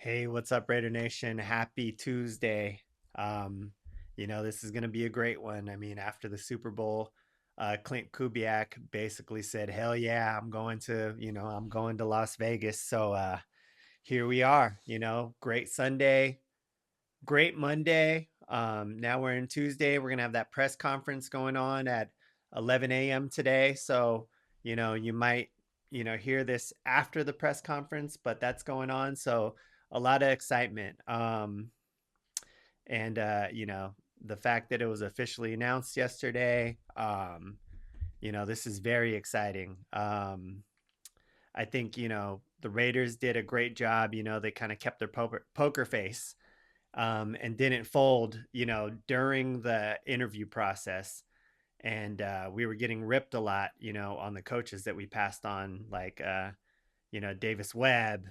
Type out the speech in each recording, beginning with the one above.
Hey, what's up, Raider Nation? Happy Tuesday. Um, this is going to be a great one. I mean, after the Super Bowl, Klint Kubiak basically said, "Hell yeah, I'm going to Las Vegas." So here we are. Great Sunday, great Monday. Now we're in Tuesday. We're gonna have that press conference going on at 11 a.m. today. So, you might, hear this after the press conference, but that's going on. So a lot of excitement. And the fact that it was officially announced yesterday, this is very exciting. I think, the Raiders did a great job. They kind of kept their poker face and didn't fold, during the interview process. And we were getting ripped a lot, on the coaches that we passed on, like, Davis Webb,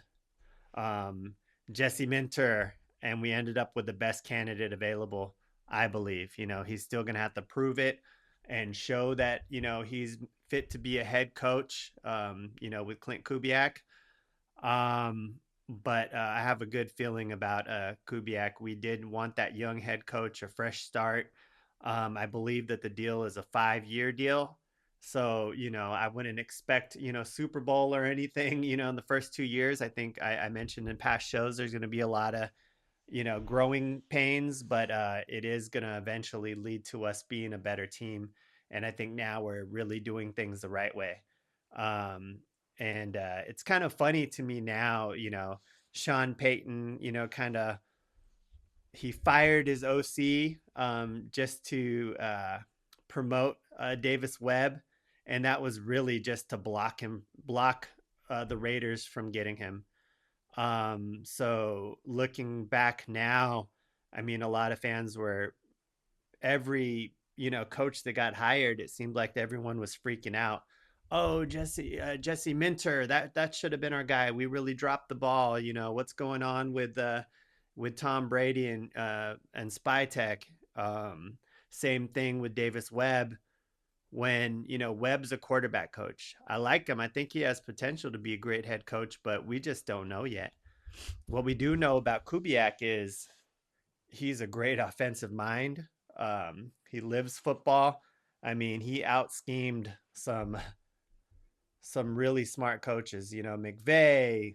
um, Jesse Minter, and we ended up with the best candidate available, I believe. He's still going to have to prove it and show that, he's fit to be a head coach, with Klint Kubiak. Um, but I have a good feeling about Kubiak. We did want that young head coach, a fresh start. I believe that the deal is a 5-year deal. So, I wouldn't expect, Super Bowl or anything, in the first 2 years. I think I mentioned in past shows there's going to be a lot of, growing pains, but it is going to eventually lead to us being a better team. And I think now we're really doing things the right way. Um, and it's kind of funny to me now, Sean Payton, kind of he fired his OC just to promote Davis Webb. And that was really just to block the Raiders from getting him. So looking back now, I mean, a lot of fans were every, coach that got hired, it seemed like everyone was freaking out. Oh, Jesse Minter, that should have been our guy. We really dropped the ball. What's going on with Tom Brady and Spy Tech. Same thing with Davis Webb. When Webb's a quarterback coach, I like him. I think he has potential to be a great head coach, but we just don't know yet. What we do know about Kubiak is he's a great offensive mind. He lives football. I mean, he out schemed some really smart coaches. McVay,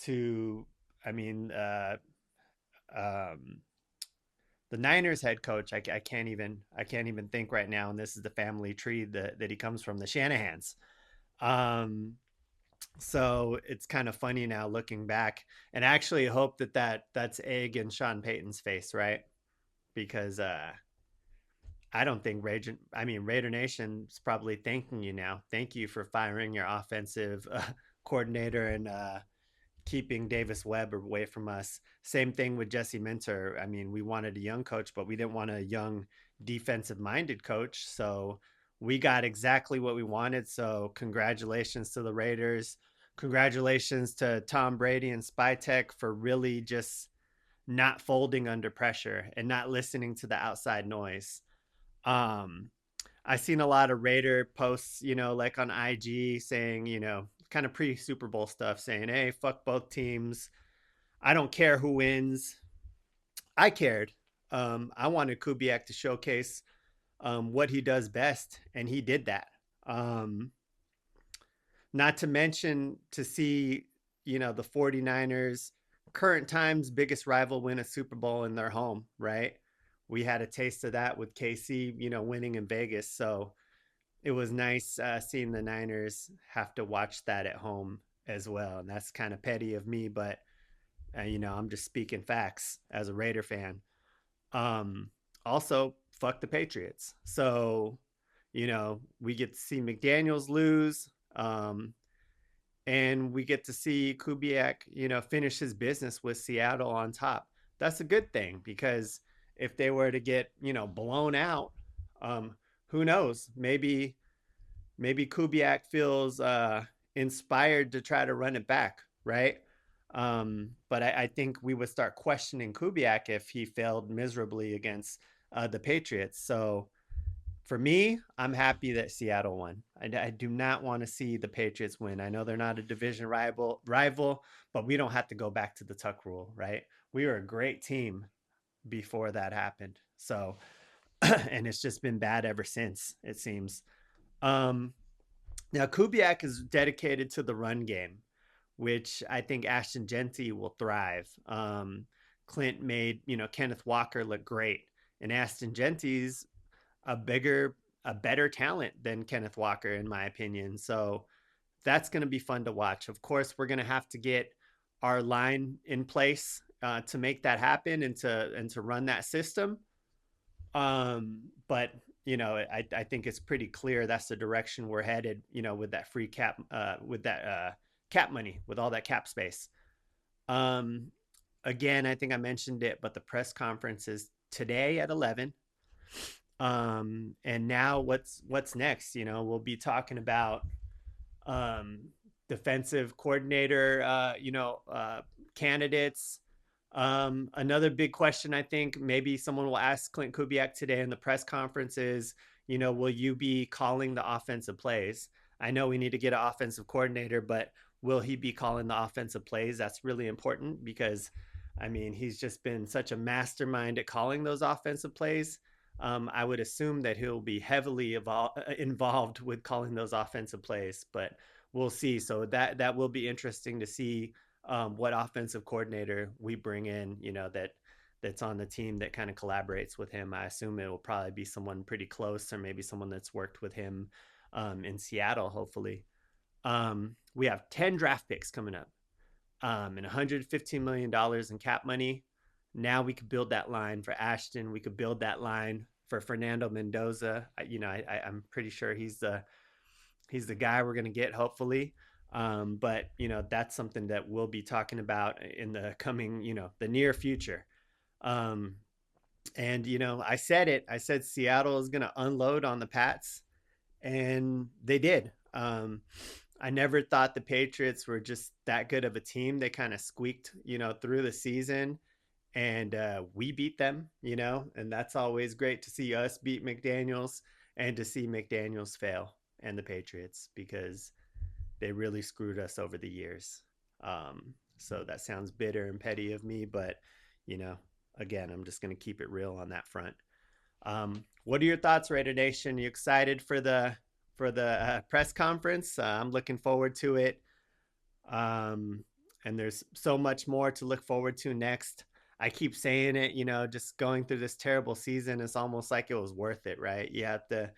to I mean, um, the Niners head coach. I can't even think right now. And this is the family tree that he comes from, the Shanahans. Um, So it's kind of funny now looking back, and I actually hope that's egg in Sean Payton's face, right? Because I don't think Raider Nation's probably thanking you now. Thank you for firing your offensive coordinator and keeping Davis Webb away from us. Same thing with Jesse Minter. I mean, we wanted a young coach, but we didn't want a young defensive minded coach. So we got exactly what we wanted. So congratulations to the Raiders. Congratulations to Tom Brady and Spytech for really just not folding under pressure and not listening to the outside noise. Um, I've seen a lot of Raider posts, like on IG saying, kind of pre Super Bowl stuff saying, hey, fuck both teams. I don't care who wins. I cared. I wanted Kubiak to showcase what he does best, and he did that. Um, Not to mention to see, the 49ers, current time's biggest rival, win a Super Bowl in their home, right? We had a taste of that with KC, winning in Vegas. So it was nice seeing the Niners have to watch that at home as well. And that's kind of petty of me, but I'm just speaking facts as a Raider fan. Um, Also, fuck the Patriots. So, we get to see McDaniels lose, and we get to see Kubiak, finish his business with Seattle on top. That's a good thing because if they were to get, blown out, um, who knows? Maybe Kubiak feels inspired to try to run it back, right? But I think we would start questioning Kubiak if he failed miserably against the Patriots. So For me, I'm happy that Seattle won. I do not want to see the Patriots win. I know they're not a division rival, but we don't have to go back to the Tuck rule, right? We were a great team before that happened. So, and it's just been bad ever since, it seems. Um, Now Kubiak is dedicated to the run game, which I think Ashton Genty will thrive. Klint made, Kenneth Walker look great, and Ashton Genty's a bigger, a better talent than Kenneth Walker, in my opinion. So that's going to be fun to watch. Of course, we're going to have to get our line in place to make that happen and to run that system. But I think it's pretty clear that's the direction we're headed. With that free cap, with that cap money, with all that cap space. Um, Again, I think I mentioned it, but the press conference is today at 11. And now what's next? We'll be talking about um, defensive coordinator, candidates. Another big question, I think maybe someone will ask Klint Kubiak today in the press conference is, will you be calling the offensive plays? I know we need to get an offensive coordinator, but will he be calling the offensive plays? That's really important because, I mean, he's just been such a mastermind at calling those offensive plays. I would assume that he'll be heavily involved with calling those offensive plays, but we'll see. So that will be interesting to see what offensive coordinator we bring in. That's on the team that kind of collaborates with him. I assume it will probably be someone pretty close, or maybe someone that's worked with him in Seattle. Hopefully, we have 10 draft picks coming up and $115 million in cap money. Now we could build that line for Ashton. We could build that line for Fernando Mendoza. I'm pretty sure he's the guy we're going to get, hopefully. But that's something that we'll be talking about in the coming, the near future. Um, and I said it. I said Seattle is going to unload on the Pats, and they did. I never thought the Patriots were just that good of a team. They kind of squeaked, through the season, and we beat them, and that's always great to see us beat McDaniels and to see McDaniels fail and the Patriots because they really screwed us over the years. So that sounds bitter and petty of me, but you know, again, I'm just going to keep it real on that front. What are your thoughts, Raider Nation? Are you excited for the press conference? I'm looking forward to it. And there's so much more to look forward to next. I keep saying it, just going through this terrible season, it's almost like it was worth it, right? You have to,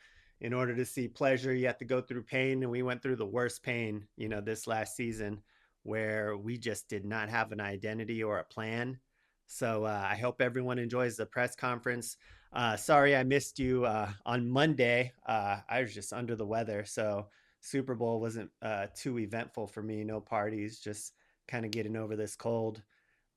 in order to see pleasure, you have to go through pain. And we went through the worst pain, this last season where we just did not have an identity or a plan. So I hope everyone enjoys the press conference. Sorry I missed you on Monday. I was just under the weather. So Super Bowl wasn't too eventful for me. No parties, just kind of getting over this cold.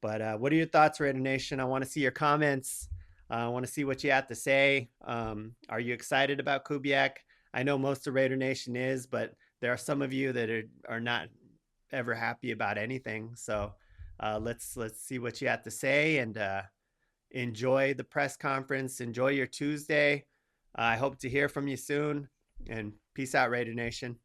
But what are your thoughts, Raider Nation? I want to see your comments. I want to see what you have to say. Are you excited about Kubiak? I know most of Raider Nation is, but there are some of you that are not ever happy about anything. So let's see what you have to say and enjoy the press conference. Enjoy your Tuesday. I hope to hear from you soon. And peace out, Raider Nation.